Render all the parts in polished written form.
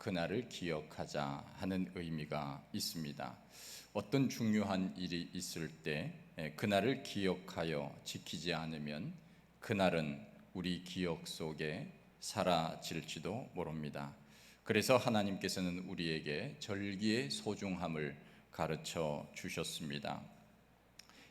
그날을 기억하자 하는 의미가 있습니다. 어떤 중요한 일이 있을 때 그날을 기억하여 지키지 않으면 그날은 우리 기억 속에 사라질지도 모릅니다. 그래서 하나님께서는 우리에게 절기의 소중함을 가르쳐 주셨습니다.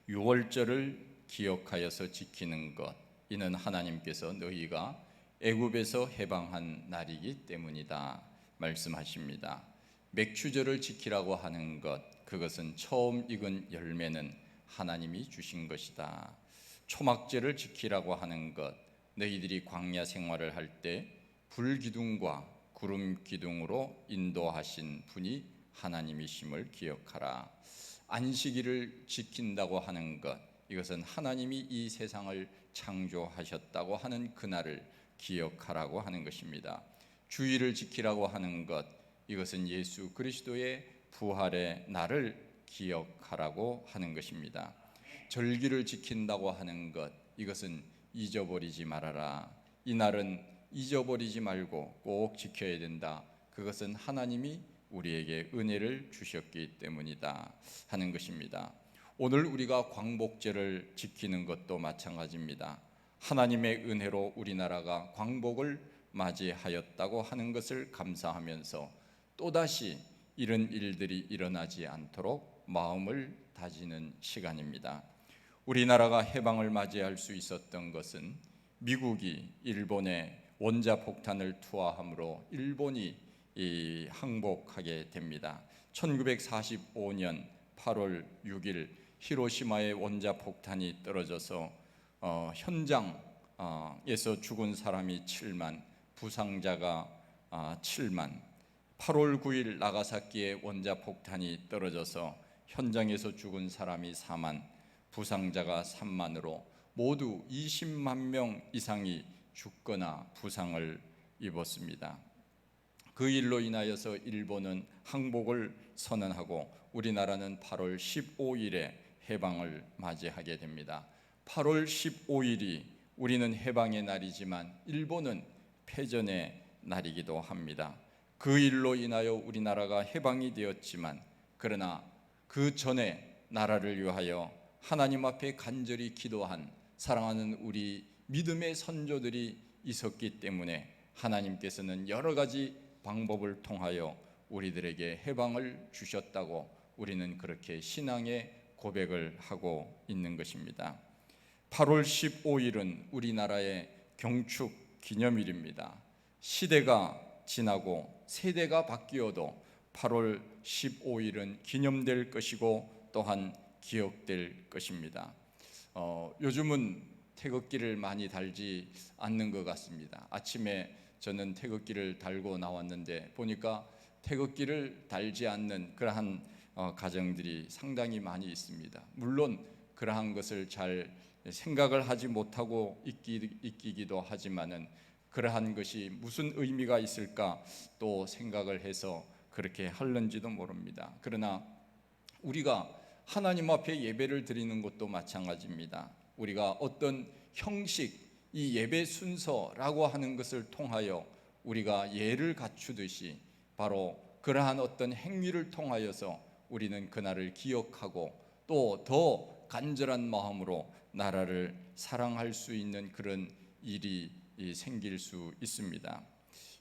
유월절을 기억하여서 지키는 것, 이는 하나님께서 너희가 애굽에서 해방한 날이기 때문이다 말씀하십니다. 맥추절을 지키라고 하는 것, 그것은 처음 익은 열매는 하나님이 주신 것이다. 초막절을 지키라고 하는 것, 너희들이 광야 생활을 할 때 불기둥과 구름 기둥으로 인도하신 분이 하나님이심을 기억하라. 안식일을 지킨다고 하는 것, 이것은 하나님이 이 세상을 창조하셨다고 하는 그날을 기억하라고 하는 것입니다. 주일을 지키라고 하는 것, 이것은 예수 그리스도의 부활의 날을 기억하라고 하는 것입니다. 절기를 지킨다고 하는 것, 이것은 잊어버리지 말아라. 이 날은 잊어버리지 말고 꼭 지켜야 된다. 그것은 하나님이 우리에게 은혜를 주셨기 때문이다 하는 것입니다. 오늘 우리가 광복절을 지키는 것도 마찬가지입니다. 하나님의 은혜로 우리나라가 광복을 맞이하였다고 하는 것을 감사하면서 또다시 이런 일들이 일어나지 않도록 마음을 다지는 시간입니다. 우리나라가 해방을 맞이할 수 있었던 것은 미국이 일본에 원자폭탄을 투하함으로 일본이 항복하게 됩니다. 1945년 8월 6일 히로시마에 원자폭탄이 떨어져서 현장에서 죽은 사람이 7만, 부상자가 7만. 8월 9일 나가사키에 원자폭탄이 떨어져서 현장에서 죽은 사람이 4만, 부상자가 3만으로 모두 20만 명 이상이 죽거나 부상을 입었습니다. 그 일로 인하여서 일본은 항복을 선언하고 우리나라는 8월 15일에 해방을 맞이하게 됩니다. 8월 15일이 우리는 해방의 날이지만 일본은 패전의 날이기도 합니다. 그 일로 인하여 우리나라가 해방이 되었지만, 그러나 그 전에 나라를 위하여 하나님 앞에 간절히 기도한 사랑하는 우리 믿음의 선조들이 있었기 때문에 하나님께서는 여러 가지 방법을 통하여 우리들에게 해방을 주셨다고 우리는 그렇게 신앙의 고백을 하고 있는 것입니다. 8월 15일은 우리나라의 경축 기념일입니다. 시대가 지나고 세대가 바뀌어도 8월 15일은 기념될 것이고 또한 기억될 것입니다. 요즘은 태극기를 많이 달지 않는 것 같습니다. 아침에 저는 태극기를 달고 나왔는데 보니까 태극기를 달지 않는 그러한 가정들이 상당히 많이 있습니다. 물론 그러한 것을 잘 생각을 하지 못하고 있기도 하지만은 그러한 것이 무슨 의미가 있을까 또 생각을 해서 그렇게 하는지도 모릅니다. 그러나 우리가 하나님 앞에 예배를 드리는 것도 마찬가지입니다. 우리가 어떤 형식, 이 예배 순서라고 하는 것을 통하여 우리가 예를 갖추듯이 바로 그러한 어떤 행위를 통하여서 우리는 그날을 기억하고 또 더 간절한 마음으로 나라를 사랑할 수 있는 그런 일이 생길 수 있습니다.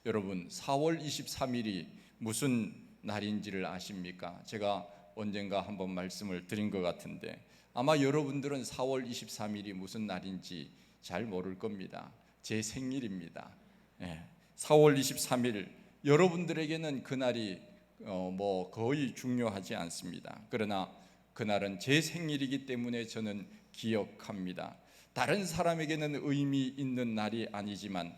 여러분, 4월 23일이 무슨 날인지를 아십니까? 제가 언젠가 한번 말씀을 드린 것 같은데 아마 여러분들은 4월 23일이 무슨 날인지 잘 모를 겁니다. 제 생일입니다. 4월 23일, 여러분들에게는 그날이 거의 중요하지 않습니다. 그러나 그날은 제 생일이기 때문에 저는 기억합니다. 다른 사람에게는 의미 있는 날이 아니지만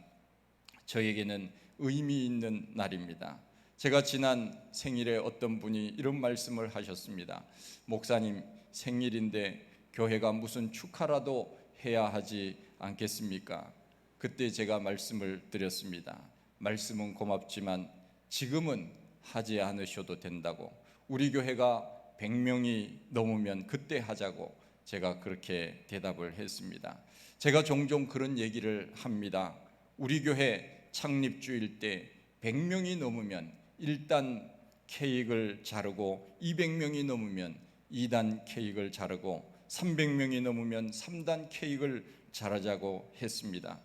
저에게는 의미 있는 날입니다. 제가 지난 생일에 어떤 분이 이런 말씀을 하셨습니다. 목사님, 생일인데 교회가 무슨 축하라도 해야 하지 않겠습니까? 그때 제가 말씀을 드렸습니다. 말씀은 고맙지만 지금은 하지 않으셔도 된다고, 우리 교회가 100명이 넘으면 그때 하자고 제가 그렇게 대답을 했습니다. 제가 종종 그런 얘기를 합니다. 우리 교회 창립주일 때 100명이 넘으면 1단 케이크를 자르고 200명이 넘으면 2단 케이크를 자르고 300명이 넘으면 3단 케이크를 자르자고 했습니다.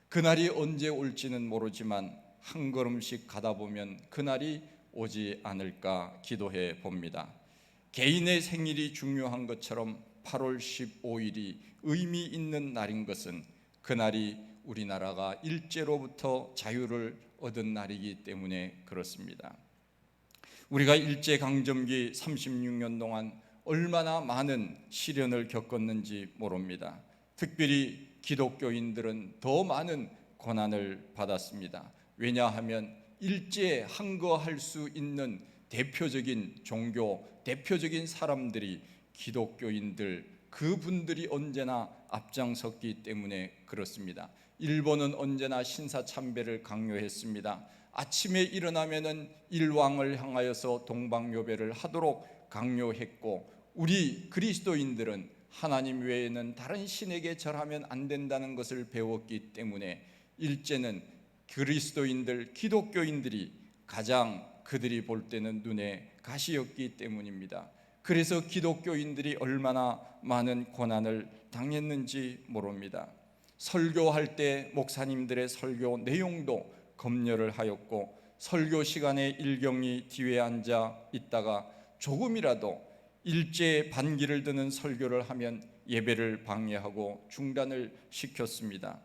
그날이 언제 올지는 모르지만 한 걸음씩 가다 보면 그날이 오지 않을까 기도해 봅니다. 개인의 생일이 중요한 것처럼 8월 15일이 의미 있는 날인 것은 그날이 우리나라가 일제로부터 자유를 얻은 날이기 때문에 그렇습니다. 우리가 일제강점기 36년 동안 얼마나 많은 시련을 겪었는지 모릅니다. 특별히 기독교인들은 더 많은 고난을 받았습니다. 왜냐하면 일제에 항거할 수 있는 대표적인 종교, 대표적인 사람들이 기독교인들, 그분들이 언제나 앞장섰기 때문에 그렇습니다. 일본은 언제나 신사참배를 강요했습니다. 아침에 일어나면은 일왕을 향하여서 동방요배를 하도록 강요했고, 우리 그리스도인들은 하나님 외에는 다른 신에게 절하면 안 된다는 것을 배웠기 때문에 일제는 그리스도인들, 기독교인들이 가장 그들이 볼 때는 눈에 가시였기 때문입니다. 그래서 기독교인들이 얼마나 많은 고난을 당했는지 모릅니다. 설교할 때 목사님들의 설교 내용도 검열을 하였고, 설교 시간에 일경이 뒤에 앉아 있다가 조금이라도 일제에 반기를 드는 설교를 하면 예배를 방해하고 중단을 시켰습니다.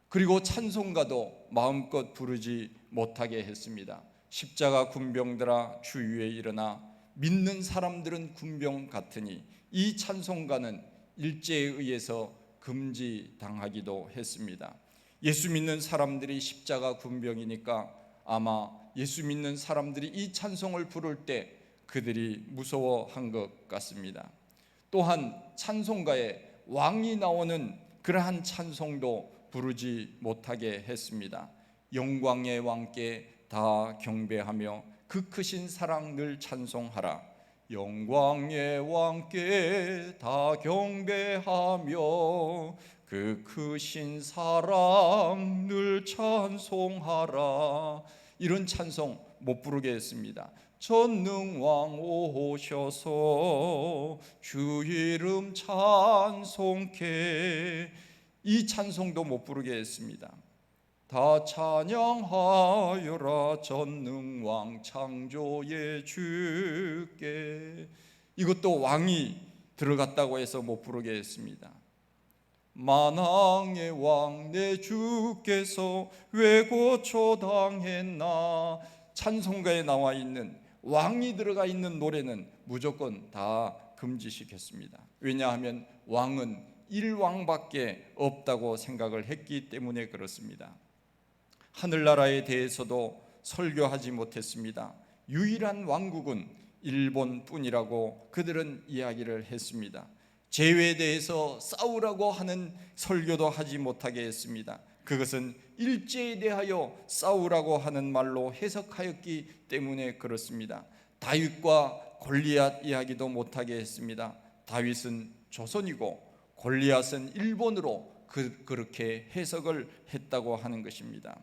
그리고 찬송가도 마음껏 부르지 못하게 했습니다. 십자가 군병들아 주위에 일어나, 믿는 사람들은 군병 같으니, 이 찬송가는 일제에 의해서 금지당하기도 했습니다. 예수 믿는 사람들이 십자가 군병이니까 아마 예수 믿는 사람들이 이 찬송을 부를 때 그들이 무서워한 것 같습니다. 또한 찬송가에 왕이 나오는 그러한 찬송도 부르지 못하게 했습니다. 영광의 왕께 다 경배하며 그 크신 사랑 늘 찬송하라. 영광의 왕께 다 경배하며 그 크신 사랑 늘 찬송하라. 이런 찬송 못 부르게 했습니다. 전능왕 오셔서 주 이름 찬송케, 이 찬송도 못 부르게 했습니다. 다 찬양하여라 전능왕 창조의 주께, 이것도 왕이 들어갔다고 해서 못 부르게 했습니다. 만왕의 왕 내 주께서 왜 고초당했나, 찬송가에 나와 있는 왕이 들어가 있는 노래는 무조건 다 금지시켰습니다. 왜냐하면 왕은 일왕밖에 없다고 생각을 했기 때문에 그렇습니다. 하늘나라에 대해서도 설교하지 못했습니다. 유일한 왕국은 일본뿐이라고 그들은 이야기를 했습니다. 제외에 대해서 싸우라고 하는 설교도 하지 못하게 했습니다. 그것은 일제에 대하여 싸우라고 하는 말로 해석하였기 때문에 그렇습니다. 다윗과 골리앗 이야기도 못하게 했습니다. 다윗은 조선이고 골리앗은 일본으로 그렇게 해석을 했다고 하는 것입니다.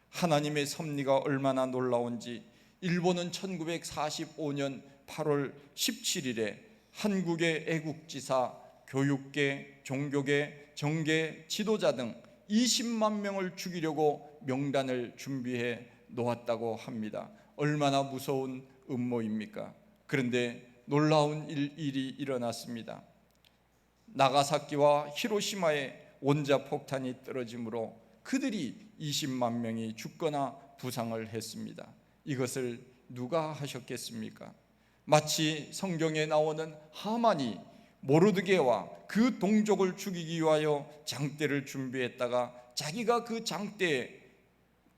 하나님의 섭리가 얼마나 놀라운지, 일본은 1945년 8월 17일에 한국의 애국지사, 교육계, 종교계, 정계, 지도자 등 20만 명을 죽이려고 명단을 준비해 놓았다고 합니다. 얼마나 무서운 음모입니까? 그런데 놀라운 일이 일어났습니다. 나가사키와 히로시마에 원자폭탄이 떨어짐으로 그들이 20만 명이 죽거나 부상을 했습니다. 이것을 누가 하셨겠습니까? 마치 성경에 나오는 하만이 모르드게와 그 동족을 죽이기 위하여 장대를 준비했다가 자기가 그 장대에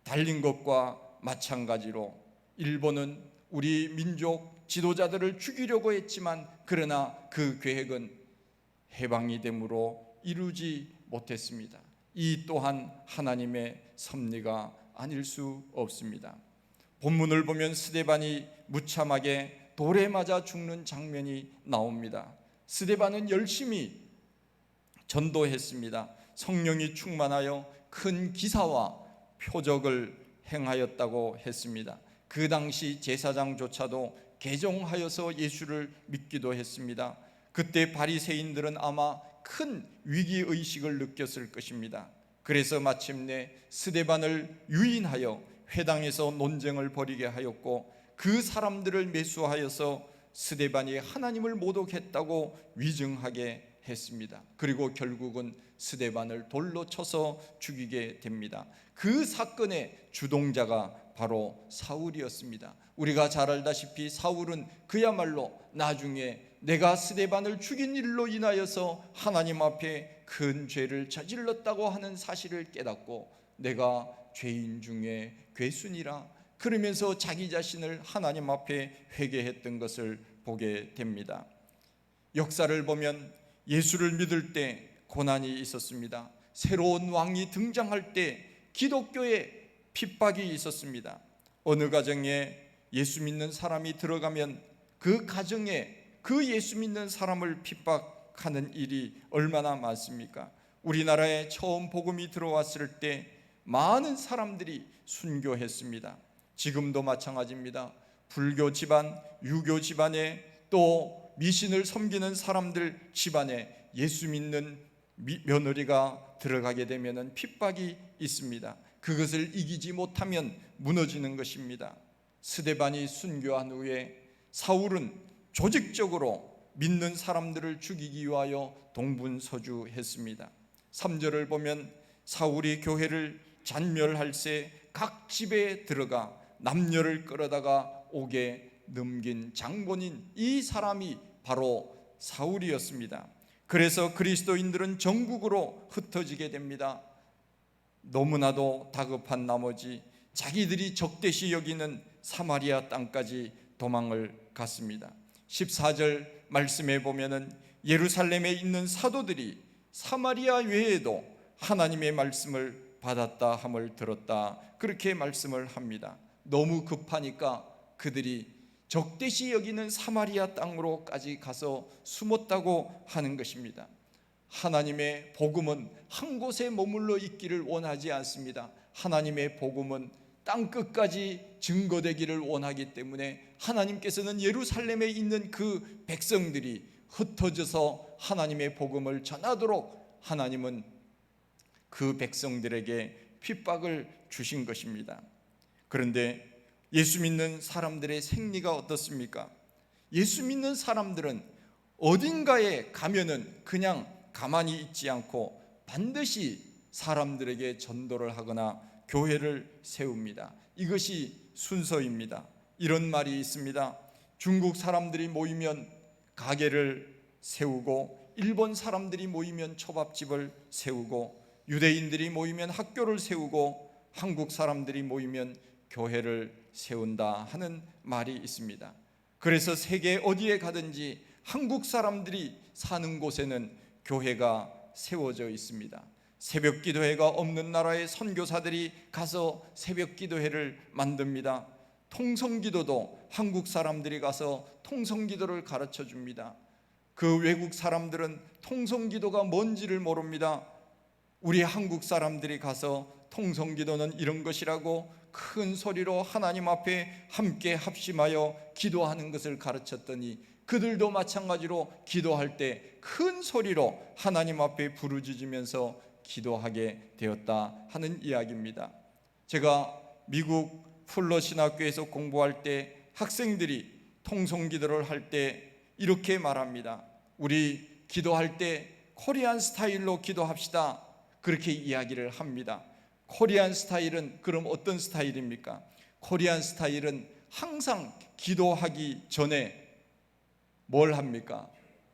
달린 것과 마찬가지로 일본은 우리 민족 지도자들을 죽이려고 했지만, 그러나 그 계획은 해방이 되므로 이루지 못했습니다. 이 또한 하나님의 섭리가 아닐 수 없습니다. 본문을 보면 스데반이 무참하게 돌에 맞아 죽는 장면이 나옵니다. 스데반은 열심히 전도했습니다. 성령이 충만하여 큰 기사와 표적을 행하였다고 했습니다. 그 당시 제사장조차도 개종하여서 예수를 믿기도 했습니다. 그때 바리새인들은 아마 큰 위기의식을 느꼈을 것입니다. 그래서 마침내 스데반을 유인하여 회당에서 논쟁을 벌이게 하였고, 그 사람들을 매수하여서 스데반이 하나님을 모독했다고 위증하게 했습니다. 그리고 결국은 스데반을 돌로 쳐서 죽이게 됩니다. 그 사건의 주동자가 바로 사울이었습니다. 우리가 잘 알다시피 사울은 그야말로 나중에 내가 스데반을 죽인 일로 인하여서 하나님 앞에 큰 죄를 저질렀다고 하는 사실을 깨닫고 내가 죄인 중에 괴순이라 그러면서 자기 자신을 하나님 앞에 회개했던 것을 보게 됩니다. 역사를 보면 예수를 믿을 때 고난이 있었습니다. 새로운 왕이 등장할 때 기독교에 핍박이 있었습니다. 어느 가정에 예수 믿는 사람이 들어가면 그 가정에 그 예수 믿는 사람을 핍박하는 일이 얼마나 많습니까? 우리나라에 처음 복음이 들어왔을 때 많은 사람들이 순교했습니다. 지금도 마찬가지입니다. 불교 집안, 유교 집안에 또 미신을 섬기는 사람들 집안에 예수 믿는 며느리가 들어가게 되면 핍박이 있습니다. 그것을 이기지 못하면 무너지는 것입니다. 스데반이 순교한 후에 사울은 조직적으로 믿는 사람들을 죽이기 위하여 동분서주했습니다. 3절을 보면 사울이 교회를 잔멸할새 각 집에 들어가 남녀를 끌어다가 옥에 넘긴 장본인 이 사람이 바로 사울이었습니다. 그래서 그리스도인들은 전국으로 흩어지게 됩니다. 너무나도 다급한 나머지 자기들이 적대시 여기는 사마리아 땅까지 도망을 갔습니다. 14절 말씀에 보면은 예루살렘에 있는 사도들이 사마리아 외에도 하나님의 말씀을 받았다 함을 들었다, 그렇게 말씀을 합니다. 너무 급하니까 그들이 적대시 여기는 사마리아 땅으로까지 가서 숨었다고 하는 것입니다. 하나님의 복음은 한 곳에 머물러 있기를 원하지 않습니다. 하나님의 복음은 땅끝까지 증거되기를 원하기 때문에 하나님께서는 예루살렘에 있는 그 백성들이 흩어져서 하나님의 복음을 전하도록 하나님은 그 백성들에게 핍박을 주신 것입니다. 그런데 예수 믿는 사람들의 생리가 어떻습니까? 예수 믿는 사람들은 어딘가에 가면은 그냥 가만히 있지 않고 반드시 사람들에게 전도를 하거나 교회를 세웁니다. 이것이 순서입니다. 이런 말이 있습니다. 중국 사람들이 모이면 가게를 세우고, 일본 사람들이 모이면 초밥집을 세우고, 유대인들이 모이면 학교를 세우고, 한국 사람들이 모이면 교회를 세운다 하는 말이 있습니다. 그래서 세계 어디에 가든지 한국 사람들이 사는 곳에는 교회가 세워져 있습니다. 새벽 기도회가 없는 나라의 선교사들이 가서 새벽 기도회를 만듭니다. 통성 기도도 한국 사람들이 가서 통성 기도를 가르쳐 줍니다. 그 외국 사람들은 통성 기도가 뭔지를 모릅니다. 우리 한국 사람들이 가서 통성 기도는 이런 것이라고 큰 소리로 하나님 앞에 함께 합심하여 기도하는 것을 가르쳤더니 그들도 마찬가지로 기도할 때 큰 소리로 하나님 앞에 부르짖으면서 기도하게 되었다 하는 이야기입니다. 제가 미국 풀러 신학교에서 공부할 때 학생들이 통성 기도를 할 때 이렇게 말합니다. 우리 기도할 때 코리안 스타일로 기도합시다, 그렇게 이야기를 합니다. 코리안 스타일은 그럼 어떤 스타일입니까? 코리안 스타일은 항상 기도하기 전에 뭘 합니까?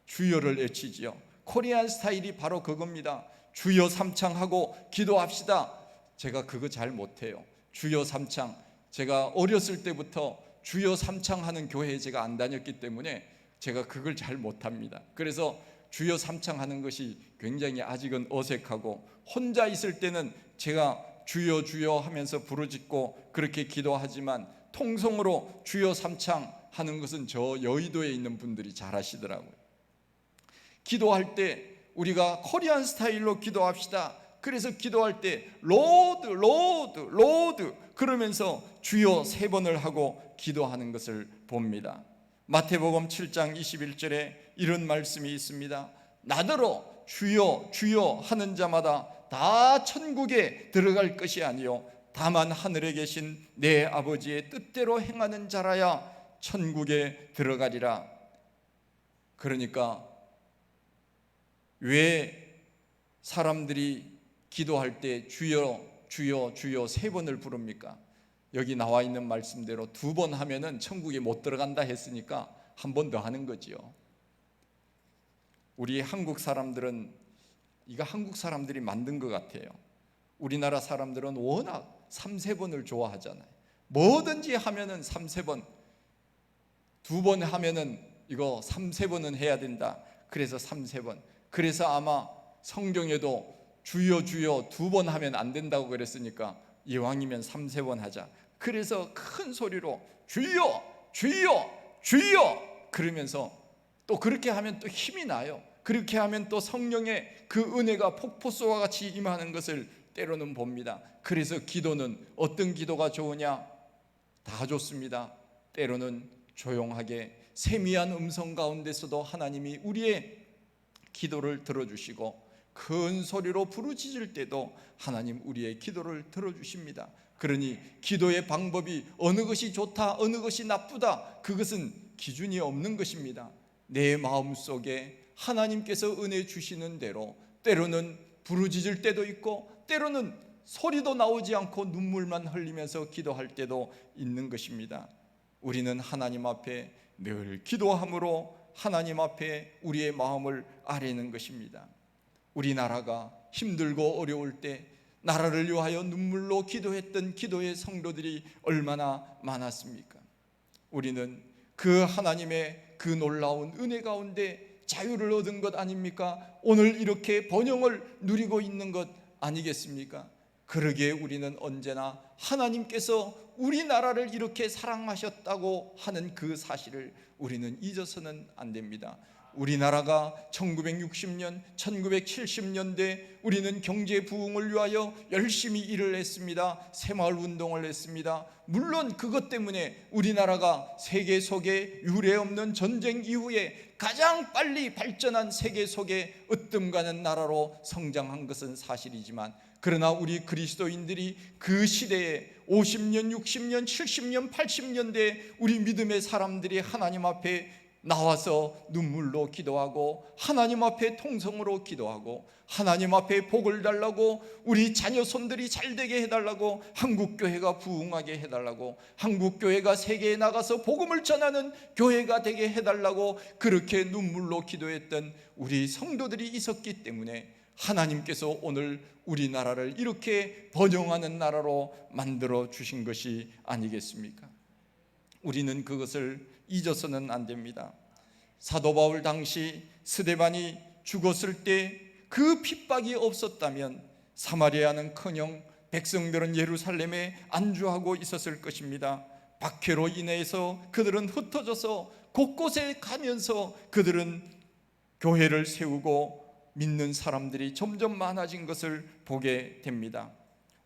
주여를 외치지요. 코리안 스타일이 바로 그겁니다. 주여 삼창하고 기도합시다. 제가 그거 잘 못해요. 주여 삼창, 제가 어렸을 때부터 주여 삼창하는 교회에 제가 안 다녔기 때문에 제가 그걸 잘 못합니다. 그래서 주여 삼창하는 것이 굉장히 아직은 어색하고, 혼자 있을 때는 제가 주여 주여 하면서 부르짖고 그렇게 기도하지만 통성으로 주여 삼창 하는 것은 저 여의도에 있는 분들이 잘 하시더라고요. 기도할 때 우리가 코리안 스타일로 기도합시다, 그래서 기도할 때 로드 로드 로드 그러면서 주여 3번을 하고 기도하는 것을 봅니다. 마태복음 7장 21절에 이런 말씀이 있습니다. 나더러 주여 주여 하는 자마다 다 천국에 들어갈 것이 아니요 다만 하늘에 계신 내 아버지의 뜻대로 행하는 자라야 천국에 들어가리라. 그러니까 왜 사람들이 기도할 때 주여 주여 주여 3번을 부릅니까? 여기 나와 있는 말씀대로 2번 하면은 천국에 못 들어간다 했으니까 한 번 더 하는 거지요. 우리 한국 사람들은 이거 한국 사람들이 만든 것 같아요. 우리나라 사람들은 워낙 3-4번을 좋아하잖아요. 뭐든지 하면은 3-4번, 2번 하면은 이거 3-4번은 해야 된다. 그래서 3-4번. 그래서 아마 성경에도 주여 주여 2번 하면 안 된다고 그랬으니까 이왕이면 3-4번 하자. 그래서 큰 소리로 주여 주여 주여 그러면서 또 그렇게 하면 또 힘이 나요. 그렇게 하면 또 성령의 그 은혜가 폭포수와 같이 임하는 것을 때로는 봅니다. 그래서 기도는 어떤 기도가 좋으냐? 다 좋습니다. 때로는 조용하게 세미한 음성 가운데서도 하나님이 우리의 기도를 들어주시고 큰 소리로 부르짖을 때도 하나님 우리의 기도를 들어주십니다. 그러니 기도의 방법이 어느 것이 좋다 어느 것이 나쁘다 그것은 기준이 없는 것입니다. 내 마음속에 하나님께서 은혜 주시는 대로 때로는 부르짖을 때도 있고 때로는 소리도 나오지 않고 눈물만 흘리면서 기도할 때도 있는 것입니다. 우리는 하나님 앞에 늘 기도함으로 하나님 앞에 우리의 마음을 아뢰는 것입니다. 우리나라가 힘들고 어려울 때 나라를 위하여 눈물로 기도했던 기도의 성도들이 얼마나 많았습니까? 우리는 그 하나님의 그 놀라운 은혜 가운데 자유를 얻은 것 아닙니까? 오늘 이렇게 번영을 누리고 있는 것 아니겠습니까? 그러기에 우리는 언제나 하나님께서 우리나라를 이렇게 사랑하셨다고 하는 그 사실을 우리는 잊어서는 안 됩니다. 우리나라가 1960년, 1970년대 우리는 경제 부흥을 위하여 열심히 일을 했습니다. 새마을 운동을 했습니다. 물론 그것 때문에 우리나라가 세계 속에 유례 없는 전쟁 이후에 가장 빨리 발전한 세계 속에 으뜸가는 나라로 성장한 것은 사실이지만 그러나 우리 그리스도인들이 그 시대에 50년, 60년, 70년, 80년대에 우리 믿음의 사람들이 하나님 앞에 나와서 눈물로 기도하고 하나님 앞에 통성으로 기도하고 하나님 앞에 복을 달라고 우리 자녀손들이 잘되게 해달라고 한국교회가 부흥하게 해달라고 한국교회가 세계에 나가서 복음을 전하는 교회가 되게 해달라고 그렇게 눈물로 기도했던 우리 성도들이 있었기 때문에 하나님께서 오늘 우리나라를 이렇게 번영하는 나라로 만들어 주신 것이 아니겠습니까? 우리는 그것을 잊어서는 안 됩니다. 사도 바울 당시 스데반이 죽었을 때 그 핍박이 없었다면 사마리아는커녕 백성들은 예루살렘에 안주하고 있었을 것입니다. 박해로 인해서 그들은 흩어져서 곳곳에 가면서 그들은 교회를 세우고 믿는 사람들이 점점 많아진 것을 보게 됩니다.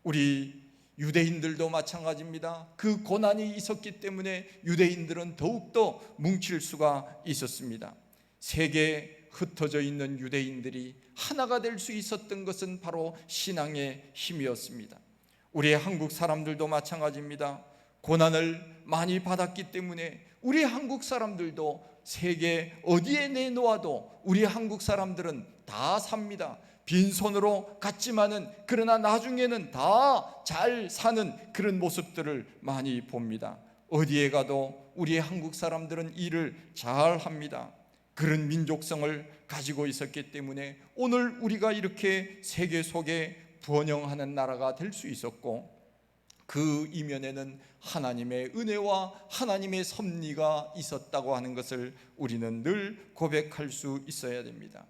우리 유대인들도 마찬가지입니다. 그 고난이 있었기 때문에 유대인들은 더욱더 뭉칠 수가 있었습니다. 세계에 흩어져 있는 유대인들이 하나가 될 수 있었던 것은 바로 신앙의 힘이었습니다. 우리 한국 사람들도 마찬가지입니다. 고난을 많이 받았기 때문에 우리 한국 사람들도 세계 어디에 내놓아도 우리 한국 사람들은 다 삽니다. 빈손으로 갔지만은 그러나 나중에는 다 잘 사는 그런 모습들을 많이 봅니다. 어디에 가도 우리 한국 사람들은 일을 잘 합니다. 그런 민족성을 가지고 있었기 때문에 오늘 우리가 이렇게 세계 속에 번영하는 나라가 될 수 있었고 그 이면에는 하나님의 은혜와 하나님의 섭리가 있었다고 하는 것을 우리는 늘 고백할 수 있어야 됩니다.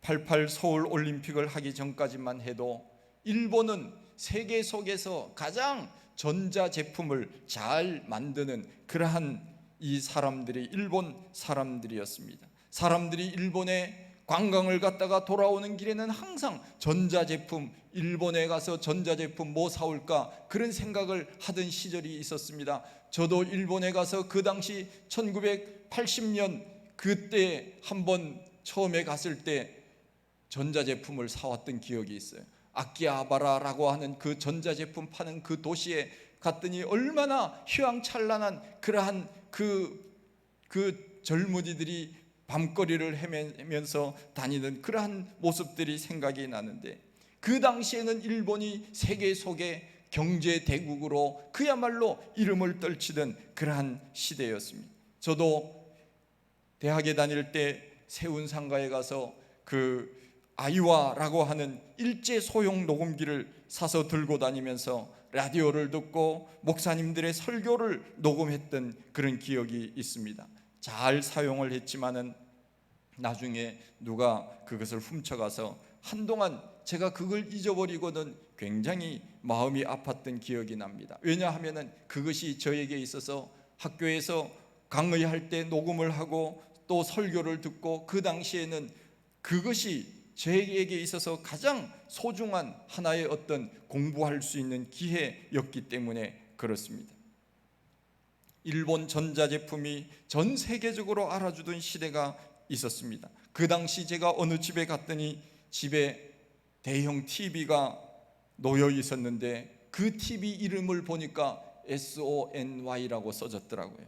88 서울 올림픽을 하기 전까지만 해도 일본은 세계 속에서 가장 전자제품을 잘 만드는 그러한 이 사람들이 일본 사람들이었습니다. 사람들이 일본에 관광을 갔다가 돌아오는 길에는 항상 전자제품, 일본에 가서 전자제품 뭐 사올까 그런 생각을 하던 시절이 있었습니다. 저도 일본에 가서 그 당시 1980년 그때 한번 처음에 갔을 때 전자제품을 사왔던 기억이 있어요. 아키하바라라고 하는 그 전자제품 파는 그 도시에 갔더니 얼마나 휘황찬란한 그러한 그 젊은이들이 밤거리를 헤매면서 다니는 그러한 모습들이 생각이 나는데, 그 당시에는 일본이 세계 속의 경제 대국으로 그야말로 이름을 떨치던 그러한 시대였습니다. 저도 대학에 다닐 때 세운상가에 가서 그 아이와라고 하는 일제 소형 녹음기를 사서 들고 다니면서 라디오를 듣고 목사님들의 설교를 녹음했던 그런 기억이 있습니다. 잘 사용을 했지만은 나중에 누가 그것을 훔쳐가서 한동안 제가 그걸 잊어버리고는 굉장히 마음이 아팠던 기억이 납니다. 왜냐하면은 그것이 저에게 있어서 학교에서 강의할 때 녹음을 하고 또 설교를 듣고 그 당시에는 그것이 저에게 있어서 가장 소중한 하나의 어떤 공부할 수 있는 기회였기 때문에 그렇습니다. 일본 전자제품이 전 세계적으로 알아주던 시대가 있었습니다. 그 당시 제가 어느 집에 갔더니 집에 대형 TV가 놓여 있었는데 그 TV 이름을 보니까 SONY라고 써졌더라고요.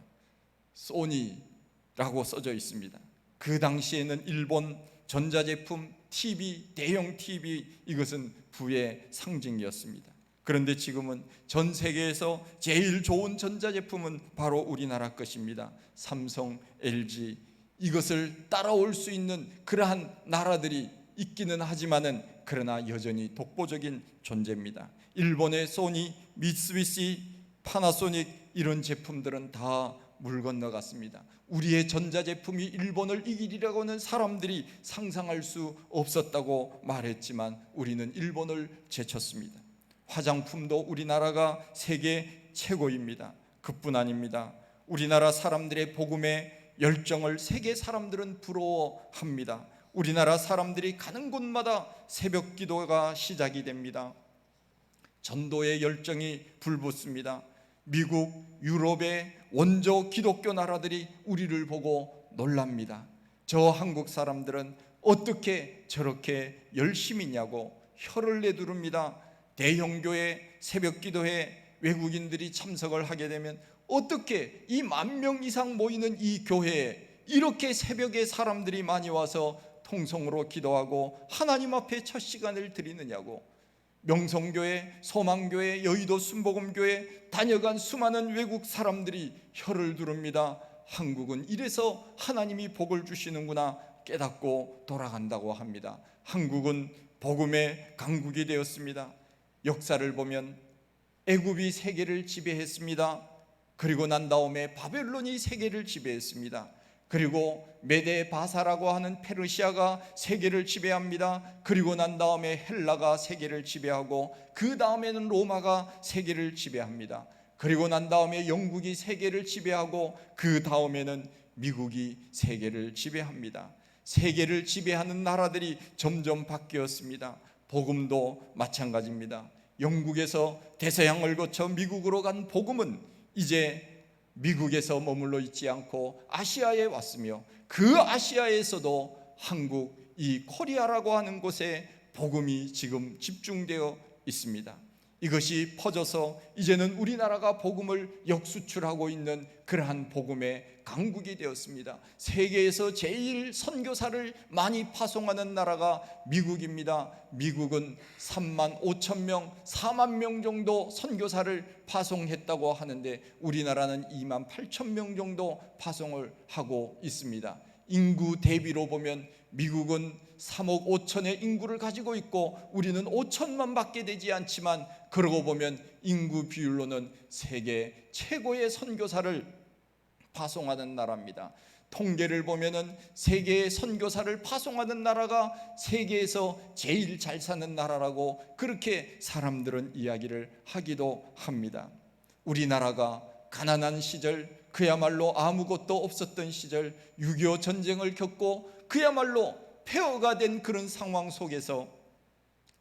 소니라고 써져 있습니다. 그 당시에는 일본 전자제품 TV, 대형 TV, 이것은 부의 상징이었습니다. 그런데 지금은 전 세계에서 제일 좋은 전자제품은 바로 우리나라 것입니다. 삼성, LG, 이것을 따라올 수 있는 그러한 나라들이 있기는 하지만은 그러나 여전히 독보적인 존재입니다. 일본의 소니, 미쓰비시, 파나소닉 이런 제품들은 다 물 건너갔습니다. 우리의 전자제품이 일본을 이기리라고는 사람들이 상상할 수 없었다고 말했지만 우리는 일본을 제쳤습니다. 화장품도 우리나라가 세계 최고입니다. 그뿐 아닙니다. 우리나라 사람들의 복음의 열정을 세계 사람들은 부러워합니다. 우리나라 사람들이 가는 곳마다 새벽 기도가 시작이 됩니다. 전도의 열정이 불붙습니다. 미국, 유럽의 원조 기독교 나라들이 우리를 보고 놀랍니다. 저 한국 사람들은 어떻게 저렇게 열심히냐고 혀를 내두릅니다. 대형교회 새벽 기도회 외국인들이 참석을 하게 되면 어떻게 이 10,000명 이상 모이는 이 교회에 이렇게 새벽에 사람들이 많이 와서 통성으로 기도하고 하나님 앞에 첫 시간을 드리느냐고. 명성교회, 소망교회, 여의도 순복음교회 다녀간 수많은 외국 사람들이 혀를 두릅니다. 한국은 이래서 하나님이 복을 주시는구나 깨닫고 돌아간다고 합니다. 한국은 복음의 강국이 되었습니다. 역사를 보면 애굽이 세계를 지배했습니다. 그리고 난 다음에 바벨론이 세계를 지배했습니다. 그리고 메데 바사라고 하는 페르시아가 세계를 지배합니다. 그리고 난 다음에 헬라가 세계를 지배하고 그 다음에는 로마가 세계를 지배합니다. 그리고 난 다음에 영국이 세계를 지배하고 그 다음에는 미국이 세계를 지배합니다. 세계를 지배하는 나라들이 점점 바뀌었습니다. 복음도 마찬가지입니다. 영국에서 대서양을 거쳐 미국으로 간 복음은 이제 미국에서 머물러 있지 않고 아시아에 왔으며 그 아시아에서도 한국, 이 코리아라고 하는 곳에 복음이 지금 집중되어 있습니다. 이것이 퍼져서 이제는 우리나라가 복음을 역수출하고 있는 그러한 복음의 강국이 되었습니다. 세계에서 제일 선교사를 많이 파송하는 나라가 미국입니다. 미국은 35,000명, 40,000명 정도 선교사를 파송했다고 하는데 우리나라는 28,000명 정도 파송을 하고 있습니다. 인구 대비로 보면 미국은 3억 5천의 인구를 가지고 있고 우리는 5천만 밖에 되지 않지만 그러고 보면 인구 비율로는 세계 최고의 선교사를 파송하는 나라입니다. 통계를 보면은 세계의 선교사를 파송하는 나라가 세계에서 제일 잘 사는 나라라고 그렇게 사람들은 이야기를 하기도 합니다. 우리나라가 가난한 시절, 그야말로 아무것도 없었던 시절 6.25 전쟁을 겪고 그야말로 폐허가 된 그런 상황 속에서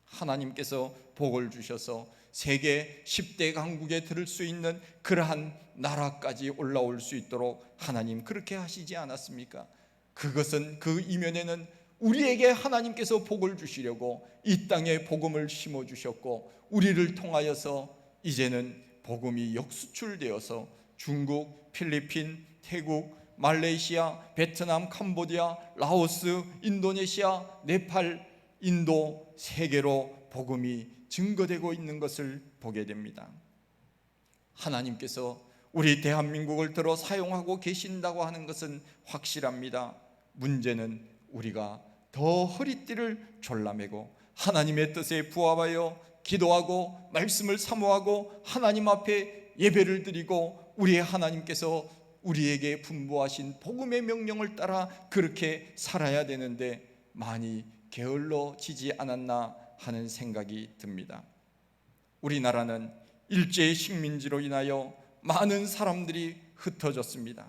하나님께서 복을 주셔서 세계 10대 강국에 들을 수 있는 그러한 나라까지 올라올 수 있도록 하나님 그렇게 하시지 않았습니까? 그것은 그 이면에는 우리에게 하나님께서 복을 주시려고 이 땅에 복음을 심어 주셨고, 우리를 통하여서 이제는 복음이 역수출되어서 중국, 필리핀, 태국, 말레이시아, 베트남, 캄보디아, 라오스, 인도네시아, 네팔, 인도, 세계로 복음이 증거되고 있는 것을 보게 됩니다. 하나님께서 우리 대한민국을 들어 사용하고 계신다고 하는 것은 확실합니다. 문제는 우리가 더 허리띠를 졸라매고 하나님의 뜻에 부합하여 기도하고 말씀을 사모하고 하나님 앞에 예배를 드리고 우리의 하나님께서 우리에게 분부하신 복음의 명령을 따라 그렇게 살아야 되는데 많이 게을러지지 않았나 하는 생각이 듭니다. 우리나라는 일제의 식민지로 인하여 많은 사람들이 흩어졌습니다.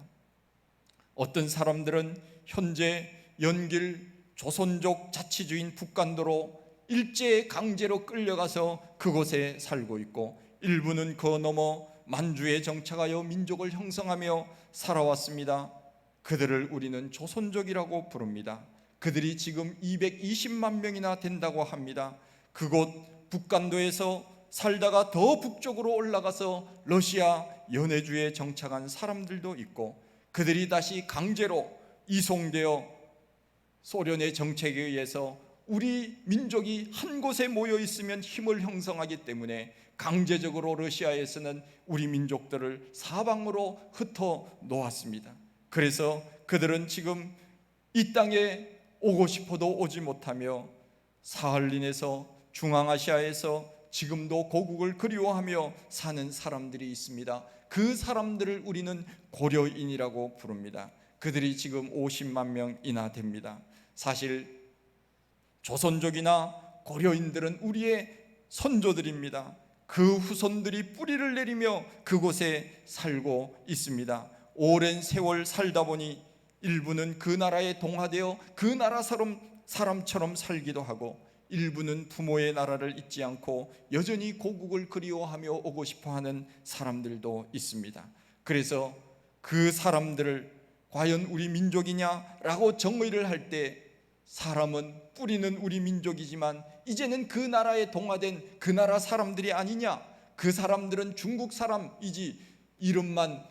어떤 사람들은 현재 연길 조선족 자치주인 북간도로 일제의 강제로 끌려가서 그곳에 살고 있고, 일부는 그 넘어 만주에 정착하여 민족을 형성하며 살아왔습니다. 그들을 우리는 조선족이라고 부릅니다. 그들이 지금 220만 명이나 된다고 합니다. 그곳 북간도에서 살다가 더 북쪽으로 올라가서 러시아 연해주에 정착한 사람들도 있고, 그들이 다시 강제로 이송되어 소련의 정책에 의해서 우리 민족이 한 곳에 모여 있으면 힘을 형성하기 때문에 강제적으로 러시아에서는 우리 민족들을 사방으로 흩어 놓았습니다. 그래서 그들은 지금 이 땅에 오고 싶어도 오지 못하며 사할린에서 중앙아시아에서 지금도 고국을 그리워하며 사는 사람들이 있습니다. 그 사람들을 우리는 고려인이라고 부릅니다. 그들이 지금 50만 명이나 됩니다. 사실 조선족이나 고려인들은 우리의 선조들입니다. 그 후손들이 뿌리를 내리며 그곳에 살고 있습니다. 오랜 세월 살다 보니 일부는 그 나라에 동화되어 그 나라 사람처럼 살기도 하고, 일부는 부모의 나라를 잊지 않고 여전히 고국을 그리워하며 오고 싶어하는 사람들도 있습니다. 그래서 그 사람들을 과연 우리 민족이냐라고 정의를 할 때, 사람은 뿌리는 우리 민족이지만 이제는 그 나라에 동화된 그 나라 사람들이 아니냐, 그 사람들은 중국 사람이지 이름만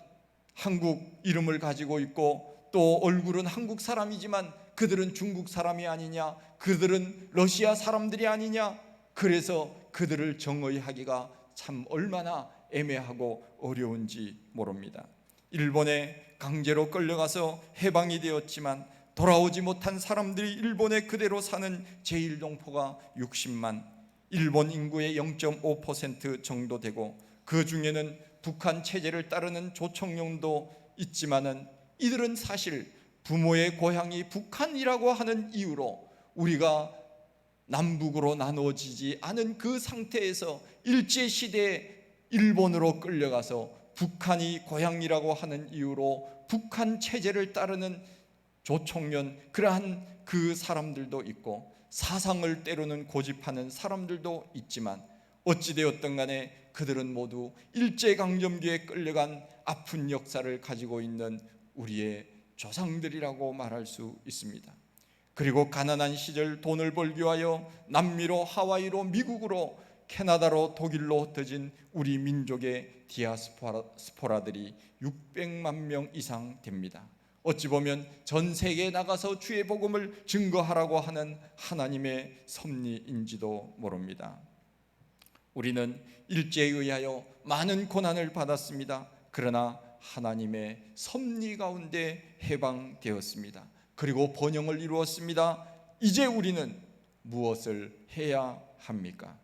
한국 이름을 가지고 있고 또 얼굴은 한국 사람이지만 그들은 중국 사람이 아니냐, 그들은 러시아 사람들이 아니냐. 그래서 그들을 정의하기가 참 얼마나 애매하고 어려운지 모릅니다. 일본에 강제로 끌려가서 해방이 되었지만 돌아오지 못한 사람들이 일본에 그대로 사는 제1동포가 60만, 일본 인구의 0.5% 정도 되고, 그 중에는 북한 체제를 따르는 조청룡도 있지만은 이들은 사실 부모의 고향이 북한이라고 하는 이유로 우리가 남북으로 나누어지지 않은 그 상태에서 일제시대에 일본으로 끌려가서 북한이 고향이라고 하는 이유로 북한 체제를 따르는 조총련, 그러한 그 사람들도 있고 사상을 때로는 고집하는 사람들도 있지만, 어찌되었든 간에 그들은 모두 일제강점기에 끌려간 아픈 역사를 가지고 있는 우리의 조상들이라고 말할 수 있습니다. 그리고 가난한 시절 돈을 벌기 위하여 남미로, 하와이로, 미국으로, 캐나다로, 독일로 흩어진 우리 민족의 디아스포라들이 600만 명 이상 됩니다. 어찌 보면 전 세계에 나가서 주의 복음을 증거하라고 하는 하나님의 섭리인지도 모릅니다. 우리는 일제에 의하여 많은 고난을 받았습니다. 그러나 하나님의 섭리 가운데 해방되었습니다. 그리고 번영을 이루었습니다. 이제 우리는 무엇을 해야 합니까?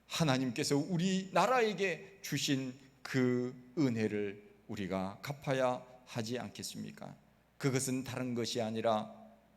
하나님께서 우리 나라에게 주신 그 은혜를 우리가 갚아야 하지 않겠습니까? 그것은 다른 것이 아니라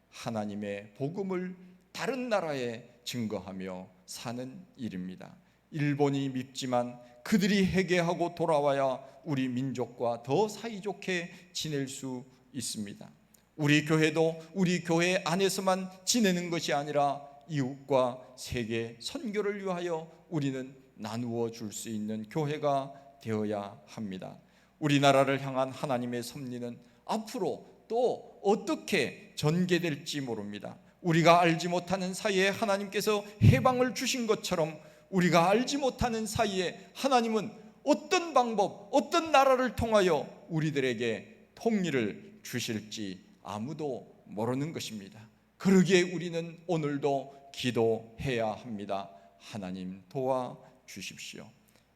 하나님의 복음을 다른 나라에 증거하며 사는 일입니다. 일본이 밉지만 그들이 회개하고 돌아와야 우리 민족과 더 사이좋게 지낼 수 있습니다. 우리 교회도 우리 교회 안에서만 지내는 것이 아니라 이웃과 세계 선교를 위하여 우리는 나누어 줄 수 있는 교회가 되어야 합니다. 우리나라를 향한 하나님의 섭리는 앞으로 또 어떻게 전개될지 모릅니다. 우리가 알지 못하는 사이에 하나님께서 해방을 주신 것처럼 우리가 알지 못하는 사이에 하나님은 어떤 방법, 어떤 나라를 통하여 우리들에게 통일을 주실지 아무도 모르는 것입니다. 그러기에 우리는 오늘도 기도해야 합니다. 하나님 도와주십시오.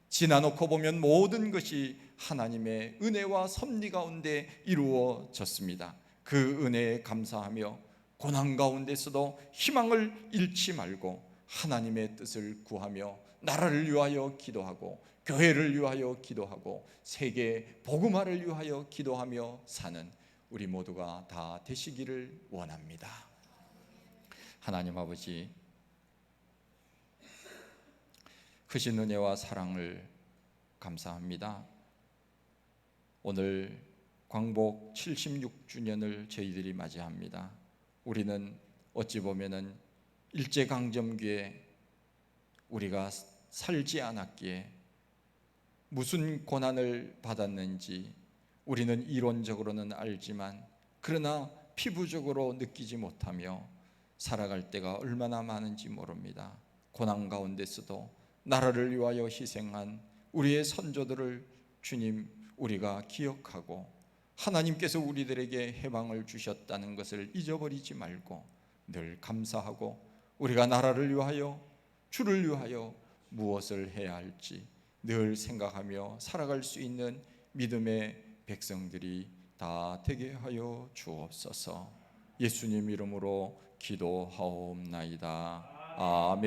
지나놓고 보면 모든 것이 하나님의 은혜와 섭리 가운데 이루어졌습니다. 그 은혜에 감사하며 고난 가운데서도 희망을 잃지 말고 하나님의 뜻을 구하며 나라를 위하여 기도하고 교회를 위하여 기도하고 세계 복음화를 위하여 기도하며 사는 우리 모두가 다 되시기를 원합니다. 하나님 아버지, 크신 은혜와 사랑을 감사합니다. 오늘 광복 76주년을 저희들이 맞이합니다. 우리는 어찌 보면은 일제강점기에 우리가 살지 않았기에 무슨 고난을 받았는지 우리는 이론적으로는 알지만 그러나 피부적으로 느끼지 못하며 살아갈 때가 얼마나 많은지 모릅니다. 고난 가운데서도 나라를 위하여 희생한 우리의 선조들을 주님 우리가 기억하고 하나님께서 우리들에게 해방을 주셨다는 것을 잊어버리지 말고 늘 감사하고 우리가 나라를 위하여 주를 위하여 무엇을 해야 할지 늘 생각하며 살아갈 수 있는 믿음의 백성들이 다 되게 하여 주옵소서. 예수님 이름으로 기도하옵나이다. 아멘.